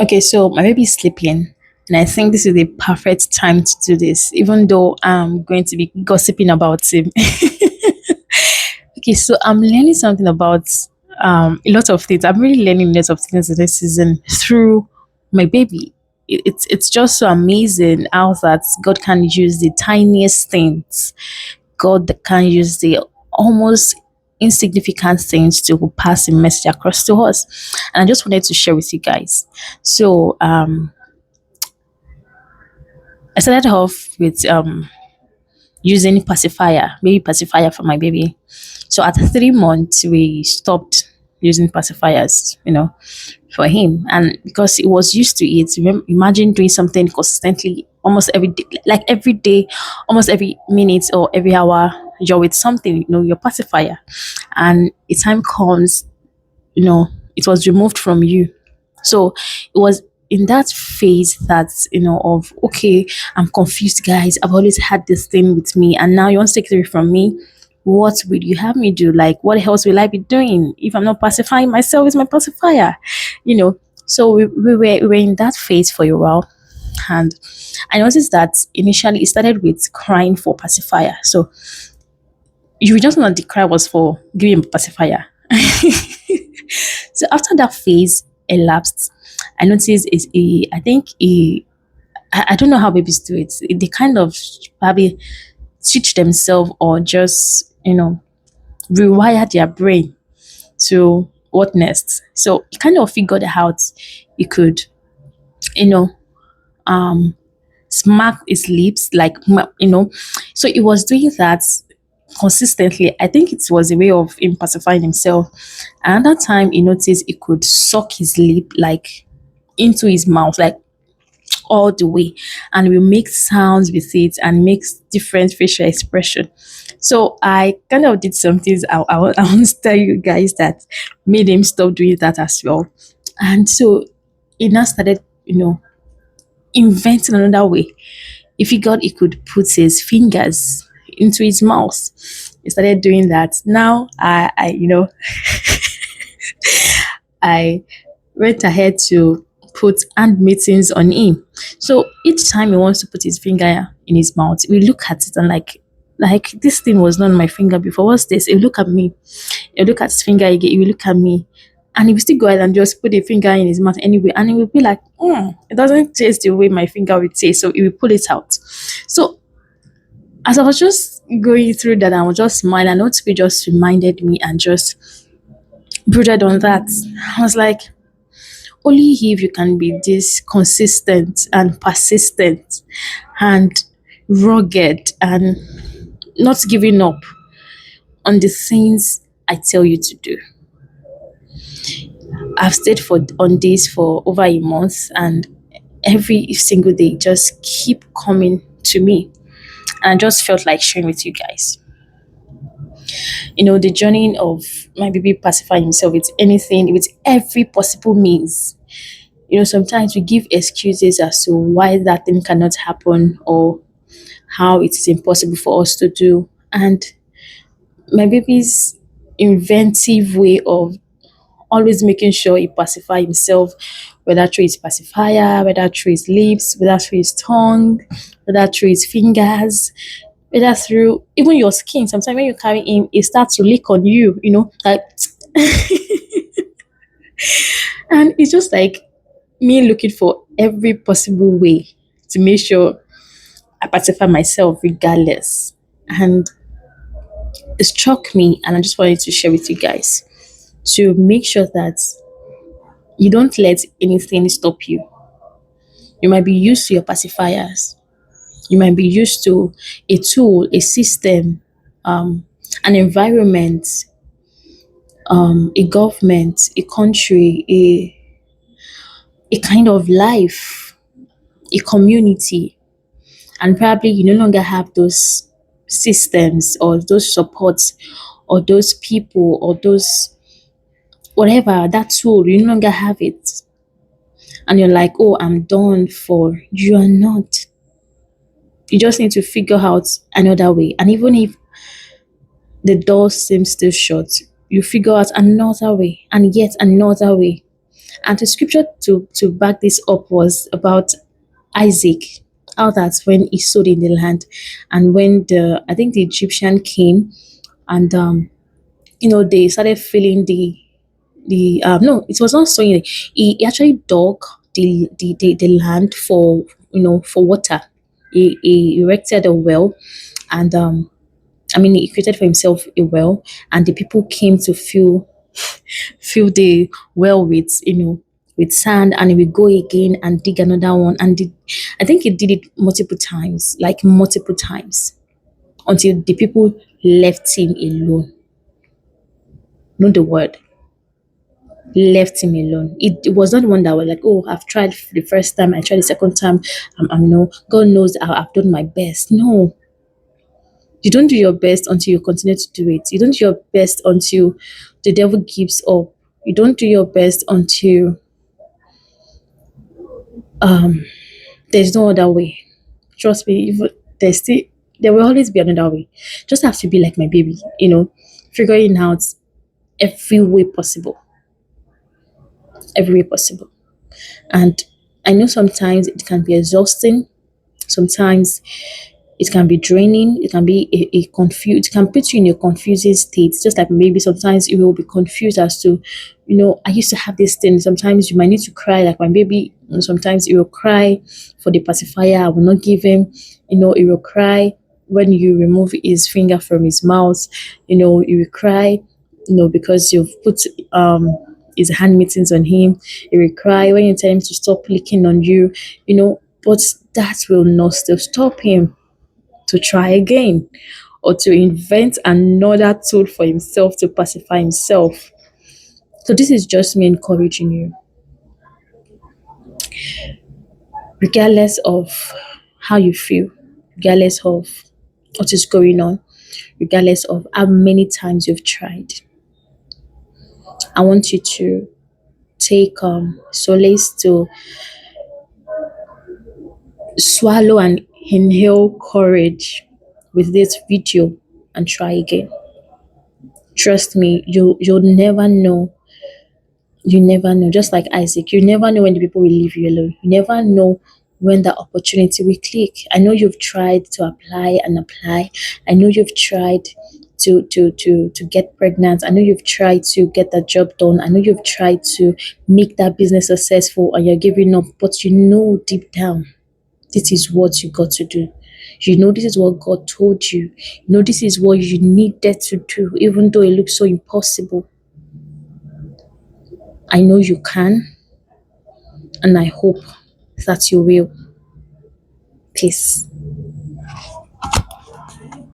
Okay, so my baby is sleeping, and I think this is the perfect time to do this, even though I'm going to be gossiping about him. Okay, so I'm learning something about a lot of things. I'm really learning lots of things this season through my baby. It's just so amazing how that God can use the tiniest things. God can use the almost insignificant things to pass a message across to us. And I just wanted to share with you guys. So I started off with using pacifier, baby pacifier for my baby. So at 3 months, we stopped using pacifiers, for him. And because he was used to it, imagine doing something consistently almost every day, like every day, almost every minute or every hour, you're with something, your pacifier. And a time comes, it was removed from you. So it was in that phase that, of okay, I'm confused, guys. I've always had this thing with me, and now you want to take it away from me. What will you have me do? Like, what else will I be doing if I'm not pacifying myself with my pacifier? You know. So we were in that phase for a while, and I noticed that initially it started with crying for pacifier. So you just know that the cry was for giving him pacifier. So after that phase elapsed, I noticed is a I think a I don't know how babies do it. They kind of probably teach themselves or just rewire their brain to what next. So he kind of figured out he could you know um smack his lips like so he was doing that consistently. I think it was a way of him pacifying himself. Another time he noticed he could suck his lip like into his mouth, like all the way, and we make sounds with it and makes different facial expression. So I kind of did some things I want to tell you guys that made him stop doing that as well. And so he now started, inventing another way. He figured he could put his fingers into his mouth. He started doing that. Now I went ahead to put hand mittens on him. So each time he wants to put his finger in his mouth, we look at it and like this thing was not on my finger before. What's this? He look at me. He look at his finger again. He will look at me. And he will still go ahead and just put a finger in his mouth anyway. And he will be like, it doesn't taste the way my finger would taste. So he will pull it out. So as I was just going through that, I was just smiling. And Otbi just reminded me and just brooded on that. I was like, only if you can be this consistent and persistent and rugged and not giving up on the things I tell you to do. I've stayed for on this for over a month, and every single day just keep coming to me. And I just felt like sharing with you guys. The journey of my baby pacifying himself with anything, with every possible means. Sometimes we give excuses as to why that thing cannot happen or how it is impossible for us to do. And my baby's inventive way of always making sure he pacify himself, whether through his pacifier, whether through his lips, whether through his tongue, whether through his fingers, whether through even your skin. Sometimes when you carry him, it starts to lick on you, like and it's just like me looking for every possible way to make sure I pacify myself regardless. And it struck me, and I just wanted to share with you guys to make sure that you don't let anything stop you. You might be used to your pacifiers, you might be used to a tool, a system, an environment, a government, a country, a kind of life, a community, and probably you no longer have those systems or those supports or those people or those whatever that tool, you no longer have it, and you're like, oh, I'm done for. You are not. You just need to figure out another way. And even if the door seems still shut, you figure out another way and yet another way. And the scripture to back this up was about Isaac, how that when he sowed in the land, and when the I think the Egyptian came, and they started filling the no, it was not sowing. He actually dug the land for for water. He erected a well, and I mean, he created for himself a well, and the people came to fill the well with with sand, and he will go again and dig another one, and I think he did it multiple times, like multiple times, until the people left him alone. Know the word, left him alone. It was not one that was like, oh, I've tried the first time, I tried the second time. I'm no, God knows I've done my best. No, you don't do your best until you continue to do it. You don't do your best until the devil gives up. You don't do your best until um there's no other way. Trust me, if there's still there will always be another way. Just have to be like my baby, figuring out every way possible, every way possible. And I know sometimes it can be exhausting. Sometimes it can be draining. It can be a confused. It can put you in a confusing state. Just like maybe sometimes you will be confused as to, I used to have this thing. Sometimes you might need to cry, like my baby. Sometimes you will cry for the pacifier. I will not give him. He will cry when you remove his finger from his mouth. He will cry. Because you've put his hand mittens on him. He will cry when you tell him to stop licking on you. But that will not still stop him to try again or to invent another tool for himself to pacify himself. So this is just me encouraging you, regardless of how you feel, regardless of what is going on, regardless of how many times you've tried. I want you to take solace to swallow and inhale courage with this video and try again. Trust me, you'll never know. You never know. Just like Isaac, you never know when the people will leave you alone. You never know when the opportunity will click. I know you've tried to apply and apply. I know you've tried to get pregnant. I know you've tried to get that job done. I know you've tried to make that business successful and you're giving up. But you know deep down, this is what you got to do. You know this is what God told you. You know this is what you needed to do, even though it looks so impossible. I know you can, and I hope that you will. Peace.